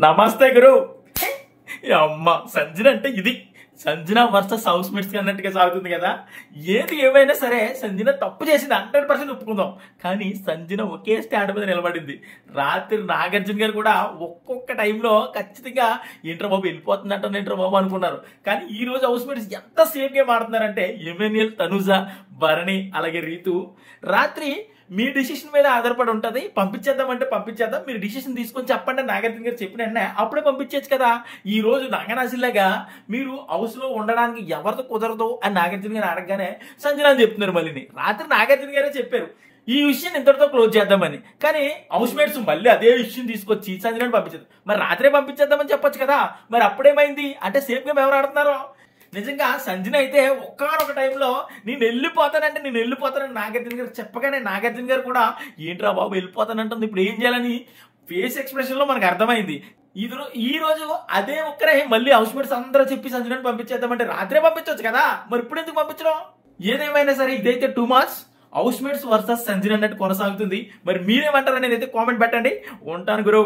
నమస్తే గురు. అమ్మ సంజన అంటే ఇది సంజన వర్సెస్ హౌస్ మేట్స్ అన్నట్టుగా సాగుతుంది కదా. ఏది ఏమైనా సరే సంజన తప్పు చేసింది 100% ఒప్పుకుందాం. కానీ సంజన ఒకే స్టాండ్ మీద నిలబడింది. రాత్రి నాగార్జున గారు కూడా ఒక్కొక్క టైంలో ఖచ్చితంగా ఏంట్రా బాబు వెళ్ళిపోతుందంటే ఏంట్రా బాబు అనుకున్నారు. కానీ ఈ రోజు హౌస్ మేట్స్ ఎంత సేఫ్ గేమ్ ఆడుతున్నారంటే ఎమ్మెన్యల్, తనుజ, భరణి అలాగే రీతు రాత్రి మీ డిసిషన్ మీద ఆధారపడి ఉంటుంది. పంపించేద్దామంటే పంపించేద్దాం, మీరు డిసిషన్ తీసుకొని చెప్పండి నాగార్జున గారు చెప్పిన వెంటనే అప్పుడే పంపించచ్చు కదా. ఈ రోజు నాగనాశిలాగా మీరు హౌస్ లో ఉండడానికి ఎవరితో కుదరదు అని నాగార్జున గారు అడగగానే సంజన అని చెప్తున్నారు. మళ్ళీ రాత్రి నాగార్జున గారే చెప్పారు ఈ విషయం ఇంతటితో క్లోజ్ చేద్దామని. కానీ హౌస్ మేట్స్ మళ్ళీ అదే విషయం తీసుకొచ్చి సంజనని పంపించేద్దాం, మరి రాత్రే పంపించేద్దామని చెప్పొచ్చు కదా. మరి అప్పుడేమైంది అంటే సేఫ్ గా ఎవరు ఆడుతున్నారు. నిజంగా సంజన అయితే ఒక్కనొక టైంలో నేను వెళ్ళిపోతానని నాగార్జున గారు చెప్పగానే నాగార్జున గారు కూడా ఏంట్రా బాబు వెళ్ళిపోతానంటుంది, ఇప్పుడు ఏం చేయాలని ఫేస్ ఎక్స్ప్రెషన్ లో మనకు అర్థమైంది. ఈ రోజు అదే ఒక్కరే మళ్ళీ హౌస్ మేట్స్ అందరూ చెప్పి సంజనని పంపించేద్దామంటే రాత్రే పంపించవచ్చు కదా, మరి ఇప్పుడు ఎందుకు పంపించడం. ఏదేమైనా సరే ఇదైతే 2 marks house mates versus Sanjana అన్నట్టు కొనసాగుతుంది. మరి మీరేమంటారు అనేది అయితే కామెంట్ పెట్టండి. ఉంటాను గురు.